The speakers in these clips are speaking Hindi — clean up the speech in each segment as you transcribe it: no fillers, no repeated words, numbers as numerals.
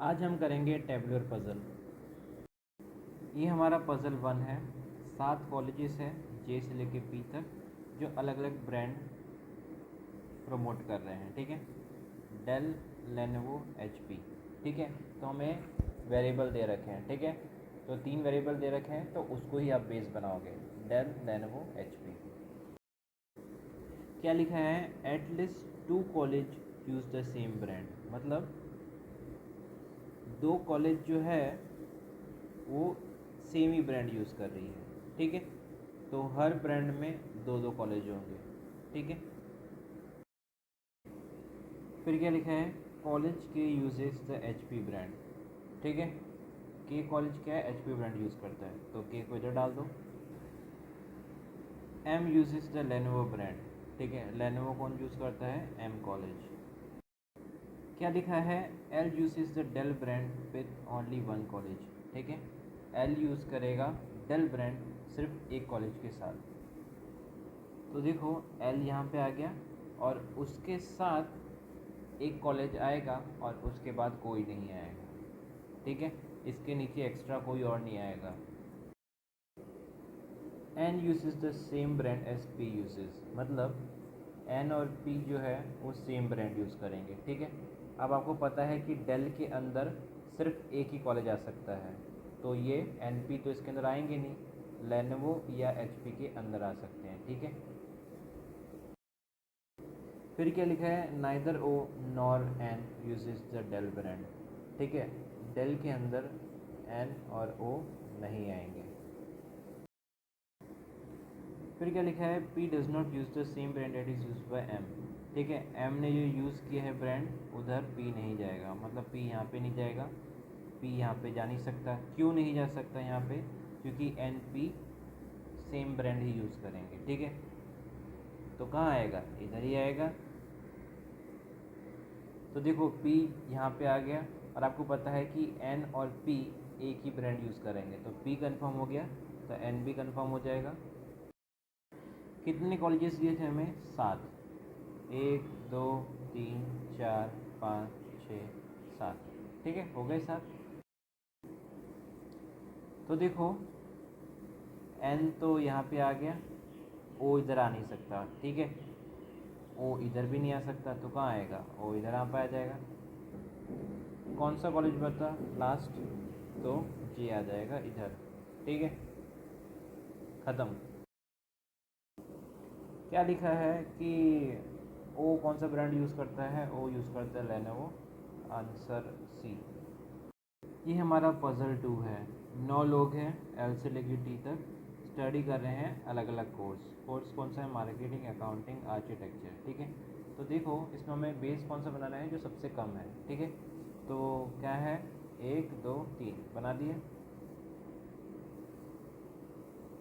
आज हम करेंगे टेबुलर पज़ल। ये हमारा पज़ल 1 है। 7 कॉलेजेस हैं जे से लेके पी तक जो अलग अलग ब्रांड प्रमोट कर रहे हैं। ठीक है, डेल, लेनोवो, एचपी। ठीक है, तो हमें वेरिएबल दे रखे हैं। ठीक है, तो 3 वेरिएबल दे रखे हैं, तो उसको ही आप बेस बनाओगे, डेल, लेनोवो, एचपी। क्या लिखा है? At least 2 college use the same brand. मतलब 2 कॉलेज जो है वो सेम ही ब्रांड यूज़ कर रही है। ठीक है, तो हर ब्रांड में 2 कॉलेज होंगे। ठीक है, फिर क्या लिखा है? कॉलेज के यूजेस द एचपी ब्रांड। ठीक है, के कॉलेज क्या है? एचपी ब्रांड यूज़ करता है, तो के को इधर डाल दो। M uses the Lenovo brand. ठीक है, लेनोवो कौन यूज़ करता है? M college. क्या लिखा है? L uses the Dell brand with only 1 college. ठीक है, एल यूज़ करेगा डेल ब्रांड सिर्फ एक कॉलेज के साथ। तो देखो एल यहाँ पे आ गया और उसके साथ एक कॉलेज आएगा और उसके बाद कोई नहीं आएगा। ठीक है, इसके नीचे एक्स्ट्रा कोई और नहीं आएगा। N uses the same brand as P uses. मतलब एन और पी जो है वो सेम ब्रांड यूज़ करेंगे। ठीक है, अब आपको पता है कि डेल के अंदर सिर्फ एक ही कॉलेज आ सकता है, तो ये एन पी तो इसके अंदर आएंगे नहीं, लेनोवो या एच पी के अंदर आ सकते हैं। ठीक है, फिर क्या लिखा है? Neither O nor N uses the Dell brand. ठीक है, डेल के अंदर एन और ओ नहीं आएंगे। फिर क्या लिखा है? P does not use the same brand at is use by M. ठीक है, एम ने जो यूज़ किया है ब्रांड उधर पी नहीं जाएगा, मतलब पी यहाँ पे नहीं जाएगा, पी यहाँ पे जा नहीं सकता। क्यों नहीं जा सकता यहाँ पे? क्योंकि एन पी सेम ब्रांड ही यूज़ करेंगे। ठीक है, तो कहाँ आएगा? इधर ही आएगा। तो देखो P यहाँ पे आ गया और आपको पता है कि N और P एक ही ब्रांड यूज़ करेंगे, तो P कंफर्म हो गया, तो N भी कंफर्म हो जाएगा। कितने कॉलेजेस दिए थे हमें? 7। 1 2 3 4 5 6 7। ठीक है, हो गए 7। तो देखो N तो यहाँ पे आ गया, O इधर आ नहीं सकता। ठीक है, O इधर भी नहीं आ सकता, तो कहाँ आएगा? O इधर आ पाया जाएगा। कौन सा कॉलेज बता लास्ट? तो जे आ जाएगा इधर। ठीक है, ख़त्म। क्या लिखा है कि ओ कौन सा ब्रांड यूज़ करता है? ओ यूज़ करता है लेनोवो। Answer C. ये हमारा पज़ल 2 है। 9 लोग हैं एल से लेकर टी तक, स्टडी कर रहे हैं अलग अलग कोर्स कौन सा है? Marketing, accounting, architecture. ठीक है, तो देखो इसमें हमें बेस कौन सा बनाना है? जो सबसे कम है। ठीक है, तो क्या है? 1 2 3 बना दिए।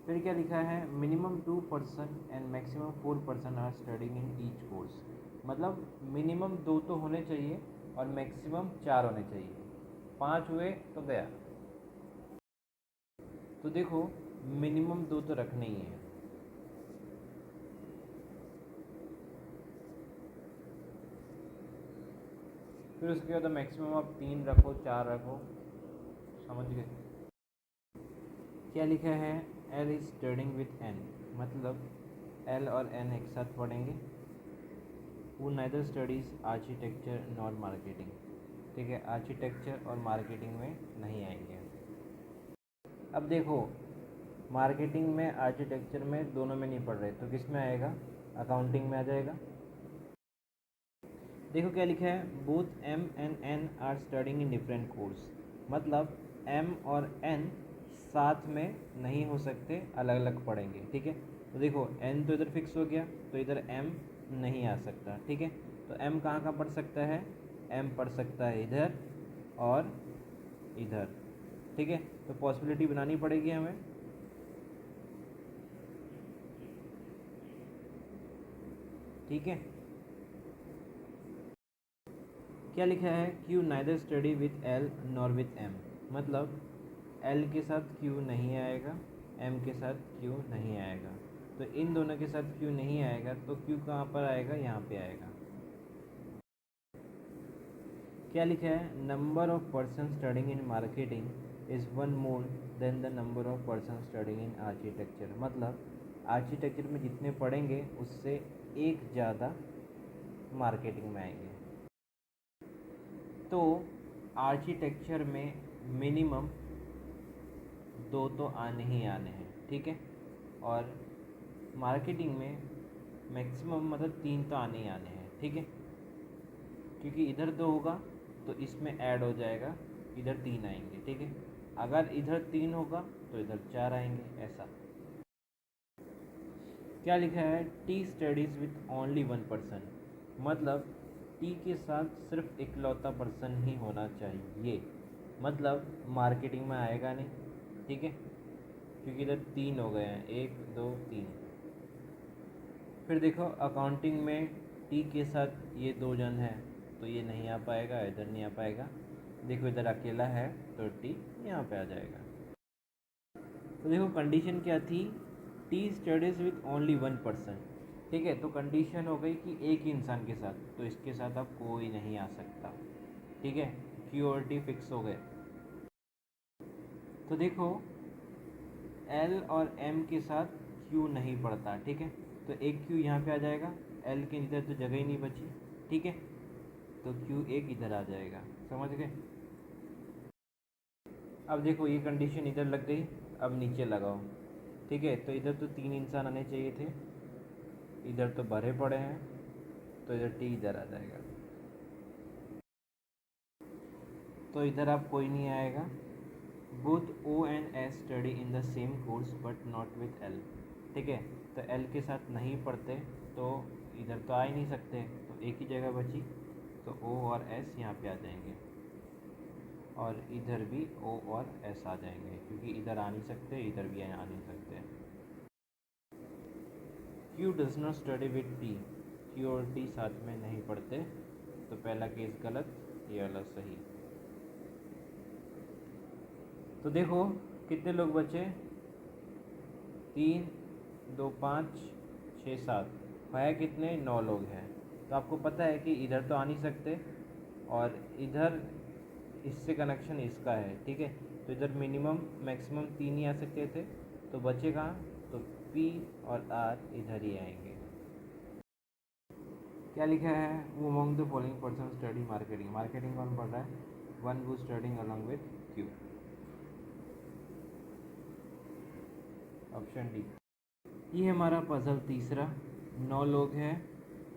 फिर क्या लिखा है? Minimum 2 person and maximum 4 person are studying in each course. मतलब मिनिमम 2 तो होने चाहिए और मैक्सिमम 4 होने चाहिए। 5 हुए तो गया। तो देखो मिनिमम 2 तो रखने ही है। फिर उसके बाद मैक्सिमम आप 3 रखो, 4 रखो, समझ गए? क्या लिखा है? L is studying with an. मतलब एल और एन एक साथ पढ़ेंगे। वो neither studies architecture nor marketing. ठीक है, आर्किटेक्चर और मार्केटिंग में नहीं आएंगे। अब देखो मार्केटिंग में आर्किटेक्चर में दोनों में नहीं पढ़ रहे, तो किस में आएगा? अकाउंटिंग में आ जाएगा। देखो क्या लिखा है? Both M and N are studying in different course. मतलब एम और एन साथ में नहीं हो सकते, अलग अलग पढ़ेंगे। ठीक है, तो देखो एन तो इधर फिक्स हो गया, तो इधर एम नहीं आ सकता। ठीक है, तो एम कहाँ कहाँ पढ़ सकता है? एम पढ़ सकता है इधर और इधर। ठीक है, तो पॉसिबिलिटी बनानी पड़ेगी हमें। ठीक है, क्या लिखा है? Q neither study with L nor with M. मतलब एल के साथ क्यू नहीं आएगा, एम के साथ क्यू नहीं आएगा, तो इन दोनों के साथ क्यू नहीं आएगा, तो क्यू कहाँ पर आएगा? यहाँ पे आएगा। क्या लिखा है, number of person studying in marketing is one more than the number of person studying in architecture. मतलब आर्किटेक्चर में जितने पढ़ेंगे उससे एक ज़्यादा मार्केटिंग में आएंगे। तो आर्किटेक्चर में मिनिमम 2 तो आने ही आने हैं, ठीक है, और मार्केटिंग में मैक्सिमम मतलब 3 तो आने ही आने हैं, ठीक है, क्योंकि इधर 2 होगा तो इसमें ऐड हो जाएगा, इधर 3 आएंगे, ठीक है। अगर इधर 3 होगा तो इधर 4 आएंगे, ऐसा। क्या लिखा है, T studies with only 1 person. मतलब टी के साथ सिर्फ इकलौता पर्सन ही होना चाहिए, मतलब मार्केटिंग में आएगा नहीं, ठीक है, क्योंकि इधर 3 हो गए हैं, 1 2 3। फिर देखो अकाउंटिंग में टी के साथ ये 2 जन हैं तो ये नहीं आ पाएगा, इधर नहीं आ पाएगा। देखो इधर अकेला है तो टी यहाँ पे आ जाएगा। तो देखो कंडीशन क्या थी, T studies with only 1 person, ठीक है। तो कंडीशन हो गई कि एक ही इंसान के साथ, तो इसके साथ अब कोई नहीं आ सकता, ठीक है, क्यू और टी फिक्स हो गए। तो देखो एल और एम के साथ क्यू नहीं पड़ता, ठीक है, तो एक क्यू यहाँ पे आ जाएगा, एल के इधर तो जगह ही नहीं बची, ठीक है, तो क्यू एक इधर आ जाएगा, समझ गए। अब देखो ये कंडीशन इधर लग गई, अब नीचे लगाओ, ठीक है, तो इधर तो 3 इंसान आने चाहिए थे, इधर तो भरे पड़े हैं, तो इधर टी इधर आ जाएगा, तो इधर अब कोई नहीं आएगा। Both O and S study in the same course but not with L, ठीक है, तो एल के साथ नहीं पढ़ते तो इधर तो आ ही नहीं सकते, तो एक ही जगह बची, तो ओ और एस यहाँ पे आ जाएंगे, और इधर भी ओ और एस आ जाएंगे, क्योंकि इधर आ नहीं सकते, इधर भी आ नहीं सकते। Q does not study with T, Q और टी साथ में नहीं पढ़ते, तो पहला केस गलत, ये वाला सही। तो देखो कितने लोग बचे, 3 2 5 6 7, है कितने, 9 लोग हैं। तो आपको पता है कि इधर तो आ नहीं सकते, और इधर इससे कनेक्शन इसका है, ठीक है, तो इधर मिनिमम मैक्सिमम 3 ही आ सकते थे, तो बचे कहाँ, तो पी और आर इधर ही आएंगे। क्या लिखा है, वो among the following person study marketing, marketing कौन पढ़ रहा है, one who studying along with Q, option D. ये हमारा पजल तीसरा, 9 लोग हैं,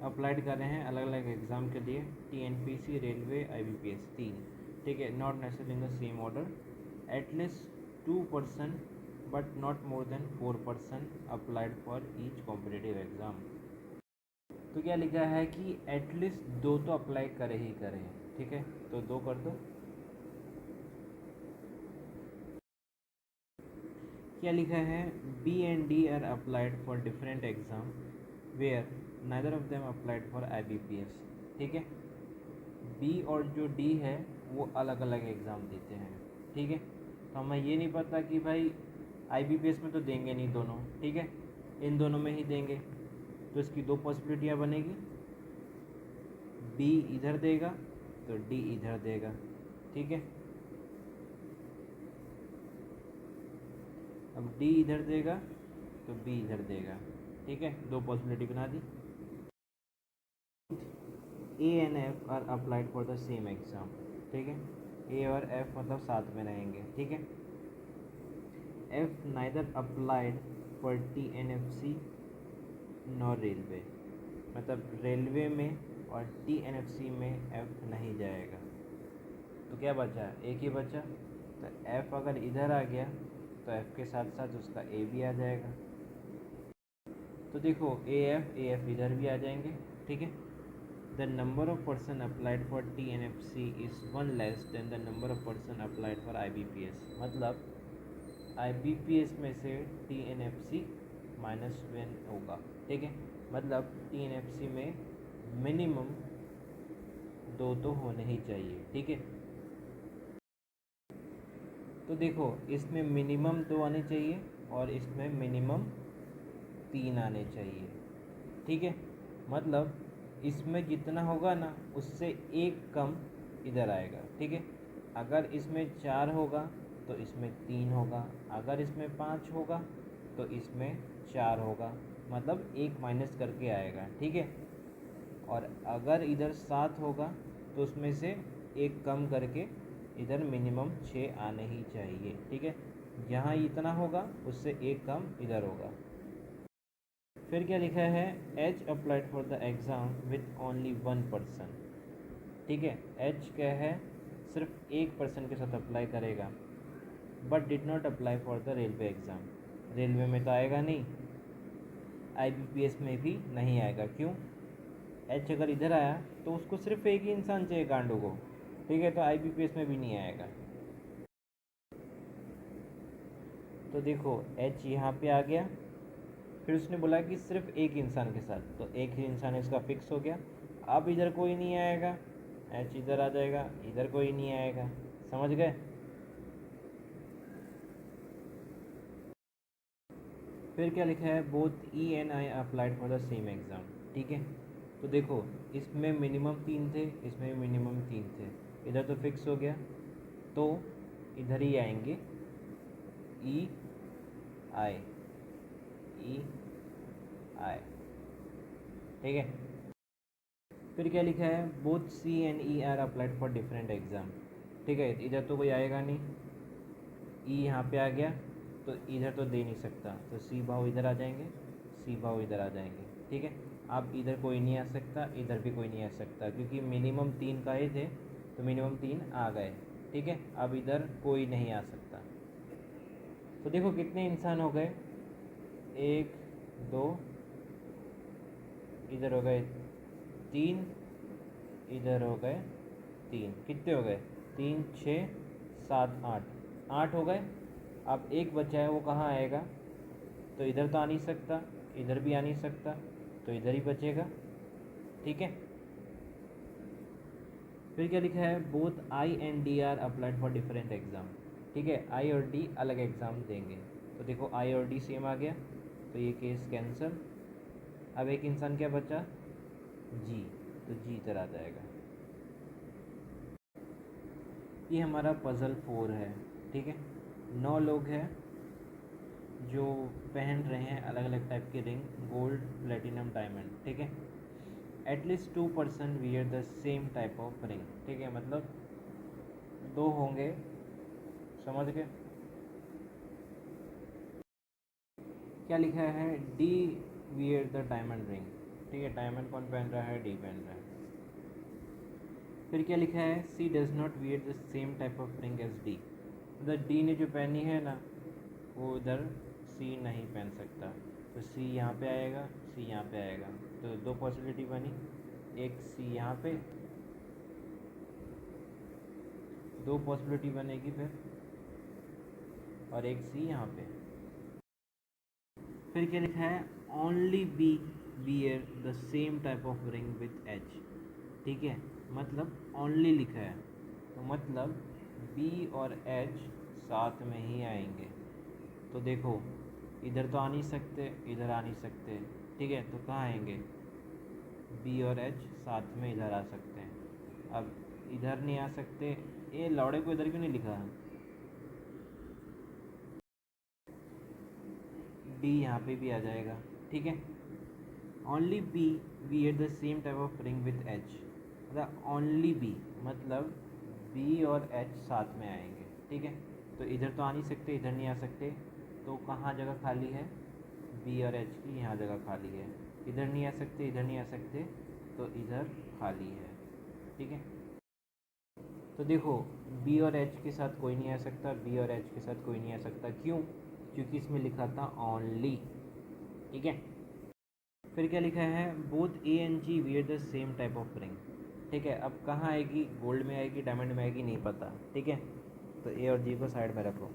अप्लाइड कर रहे हैं अलग अलग एग्ज़ाम के लिए, टीएनपीसी, रेलवे, आईबीपीएस, 3, ठीक है, not necessary in the same order, at least 2 person but not more than 4 person applied for each competitive exam. तो क्या लिखा है कि एटलीस्ट 2 तो अप्लाई करे ही करें, ठीक है, तो 2 कर दो। क्या लिखा है, B and D are applied for different exam where neither of them applied for IBPS, ठीक है, बी और जो डी है वो अलग अलग एग्ज़ाम देते हैं, ठीक है, तो हमें ये नहीं पता कि भाई आईबीपीएस में तो देंगे नहीं दोनों, ठीक है, इन दोनों में ही देंगे, तो इसकी 2 पॉसिबिलिटियाँ बनेगी, बी इधर देगा तो डी इधर देगा, ठीक है, अब डी इधर देगा तो बी इधर देगा, ठीक है, 2 पॉसिबिलिटी बना दी। A and F are applied for the same exam, ठीक है, ए और एफ मतलब साथ में रहेंगे, ठीक है, F neither applied for TNFC nor railway, मतलब रेलवे में और टीएनएफसी में एफ नहीं जाएगा, तो क्या बचा, एक ही बचा, तो एफ अगर इधर आ गया तो एफ के साथ साथ उसका ए भी आ जाएगा, तो देखो ए एफ इधर भी आ जाएंगे, ठीक है, the number of person applied for TNFC is 1 less than the number of person applied for IBPS, मतलब आईबीपीएस में से टीएनएफसी -1 होगा, ठीक है, मतलब टीएनएफसी में मिनिमम 2 तो होने ही चाहिए, ठीक है, तो देखो इसमें मिनिमम 2 आने चाहिए और इसमें मिनिमम 3 आने चाहिए, ठीक है, मतलब इसमें जितना होगा ना उससे एक कम इधर आएगा, ठीक है। अगर इसमें 4 होगा तो इसमें 3 होगा, अगर इसमें 5 होगा तो इसमें 4 होगा, मतलब 1 माइनस करके आएगा, ठीक है। और अगर इधर 7 होगा तो उसमें से 1 कम करके इधर मिनिमम 6 आने ही चाहिए, ठीक है। यहाँ इतना होगा उससे 1 कम इधर होगा। फिर क्या लिखा है, H applied for the exam with only 1 person, ठीक है। एच क्या है, सिर्फ 1 पर्सन के साथ अप्लाई करेगा, but did not apply for the railway exam. Railway में तो आएगा नहीं, IBPS में भी नहीं आएगा, क्यों? एच अगर इधर आया तो उसको सिर्फ एक ही इंसान चाहिए गांडू को, ठीक है, तो IBPS में भी नहीं आएगा। तो देखो एच यहाँ पे आ गया, फिर उसने बोला कि सिर्फ एक इंसान के साथ, तो एक ही इंसान इसका फिक्स हो गया। अब इधर कोई नहीं आएगा, एच इधर आ जाएगा, इधर कोई नहीं आएगा, समझ गए? फिर क्या लिखा है, both E and I applied for the same exam, ठीक है। तो देखो इसमें मिनिमम 3 थे, इसमें मिनिमम 3 थे, इधर तो फिक्स हो गया, तो इधर ही आएंगे EI, ठीक है। फिर क्या लिखा है, both C and E are applied for different exam, ठीक है। इधर तो कोई आएगा नहीं, E यहाँ पे आ गया तो इधर तो दे नहीं सकता, तो C भाव इधर आ जाएंगे, C भाव इधर आ जाएंगे, ठीक है। अब इधर कोई नहीं आ सकता, इधर भी कोई नहीं आ सकता, क्योंकि मिनिमम 3 का ही थे, तो मिनिमम 3 आ गए, ठीक है। अब इधर कोई नहीं आ सकता। तो देखो कितने इंसान हो गए, 1 2, इधर हो गए 3, इधर हो गए 3, कितने हो गए, 3 6 7 8, 8 हो गए। अब एक बचा है, वो कहाँ आएगा, तो इधर तो आ नहीं सकता, इधर भी आ नहीं सकता, तो इधर ही बचेगा, ठीक है। फिर क्या लिखा है, both I and D are applied for different exam, ठीक है। I और D अलग एग्ज़ाम देंगे, तो देखो I और D सेम आ गया, तो ये केस कैंसिल। अब एक इंसान क्या बचा, G, तो G इधर आ जाएगा। ये हमारा पज़ल 4 है, ठीक है। 9 लोग हैं जो पहन रहे हैं अलग अलग टाइप के रिंग, गोल्ड प्लेटिनम डायमंड, ठीक है। At least 2 person wear the same type of ring, ठीक है, मतलब 2 होंगे, समझ गए? क्या लिखा है, D wear the diamond ring, ठीक है। डायमंड कौन पहन रहा है, डी पहन रहा है। फिर क्या लिखा है, C does not wear the same type of ring as D, मतलब डी ने जो पहनी है ना, वो इधर सी नहीं पहन सकता, तो सी यहाँ पे आएगा, सी यहाँ पे आएगा, तो 2 पॉसिबिलिटी बनी, एक सी यहाँ पे, 2 पॉसिबिलिटी बनेगी फिर, और एक सी यहाँ पे। फिर क्या लिखा है, only B wear the same type of ring with H, ठीक है, मतलब ओनली लिखा है, तो मतलब बी और एच साथ में ही आएंगे। तो देखो इधर तो आ नहीं सकते, इधर आ नहीं सकते, ठीक है, तो कहाँ आएंगे, बी और एच साथ में इधर आ सकते हैं। अब इधर नहीं आ सकते, ये लौड़े को इधर क्यों नहीं लिखा, डी यहाँ पे भी आ जाएगा, ठीक है। Only B wear the same type of ring with H, मतलब ओनली बी मतलब बी और एच साथ में आएंगे, ठीक है। तो इधर तो आ नहीं सकते, इधर नहीं आ सकते, तो कहाँ जगह खाली है, बी और एच की यहाँ जगह खाली है, इधर नहीं आ सकते, इधर नहीं आ सकते, तो इधर खाली है, ठीक है। तो देखो बी और एच के साथ कोई नहीं आ सकता, बी और एच के साथ कोई नहीं आ सकता, क्यों? क्योंकि इसमें लिखा था ओनली, ठीक है। फिर क्या लिखा है, both A and G wear the same type of ring, ठीक है। अब कहाँ आएगी, गोल्ड में आएगी, डायमंड में आएगी, नहीं पता, ठीक है, तो ए और जी को साइड में रखो।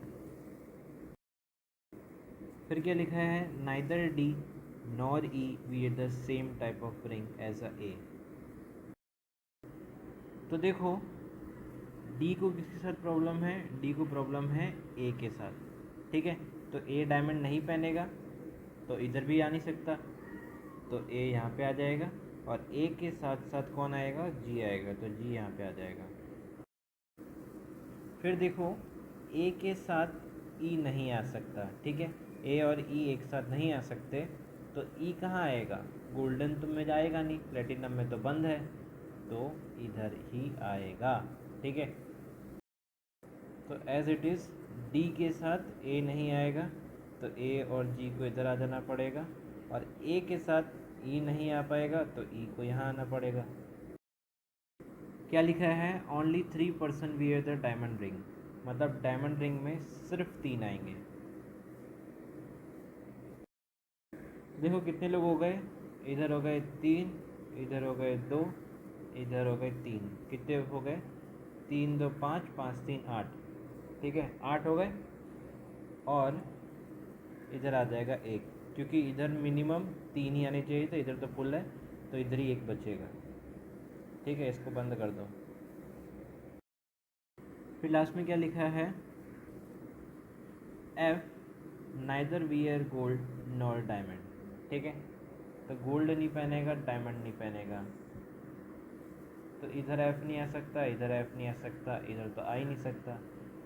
फिर क्या लिखा है, neither D nor E wear the same type of ring as uh A, तो देखो डी को किसके साथ प्रॉब्लम है, डी को प्रॉब्लम है ए के साथ, ठीक है। तो ए डायमंड नहीं पहनेगा, तो इधर भी आ नहीं सकता, तो ए यहाँ पे आ जाएगा, और ए के साथ साथ कौन आएगा, जी आएगा, तो जी यहाँ पे आ जाएगा, फिर देखो ए के साथ ई नहीं आ सकता, ठीक है, ए और ई एक साथ नहीं आ सकते, तो ई कहाँ आएगा, गोल्डन तो में जाएगा नहीं, प्लेटिनम में तो बंद है, तो इधर ही आएगा, ठीक है। तो एज इट इज़ डी के साथ ए नहीं आएगा, तो ए और जी को इधर आ जाना पड़ेगा, और ए के साथ ई नहीं आ पाएगा तो ई को यहाँ आना पड़ेगा। क्या लिखा है, only 3% wear the diamond ring, मतलब डायमंड रिंग में सिर्फ 3 आएंगे। देखो कितने लोग हो गए, इधर हो गए 3, इधर हो गए 2, इधर हो गए 3, कितने हो गए, 3 2 5, 5 3 8, ठीक है, 8 हो गए। और इधर आ जाएगा 1, क्योंकि इधर मिनिमम 3 ही आने चाहिए, तो इधर तो फुल है, तो इधर ही 1 बचेगा, ठीक है, इसको बंद कर दो। फिर लास्ट में क्या लिखा है, F neither wear gold nor diamond, ठीक है, तो गोल्ड नहीं पहनेगा, डायमंड नहीं पहनेगा, तो इधर एफ नहीं आ सकता, इधर एफ नहीं आ सकता, इधर तो आ ही नहीं सकता,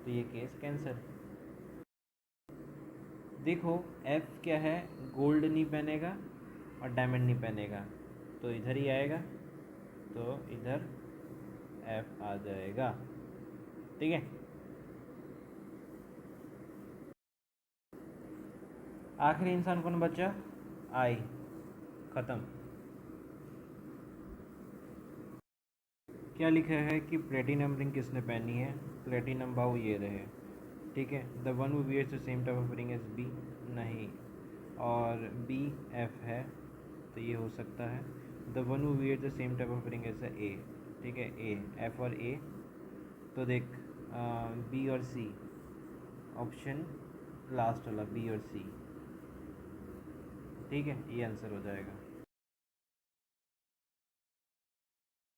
तो ये केस कैंसिल। देखो एफ क्या है, गोल्ड नहीं पहनेगा और डायमंड नहीं पहनेगा, तो इधर ही आएगा, तो इधर एफ आ जाएगा, ठीक है। आखिरी इंसान कौन बचा, आई, ख़त्म। क्या लिखा है कि प्लेटिनम रिंग किसने पहनी है, प्लेटिनम भाव ये रहे, ठीक है, the one who wears the same type of ring as B, नहीं, और बी एफ है, तो ये हो सकता है, the one who wears the same type of ring as A, ठीक है, ए, एफ और ए, तो देख बी और सी, ऑप्शन लास्ट वाला बी और सी, ठीक है, ये आंसर हो जाएगा।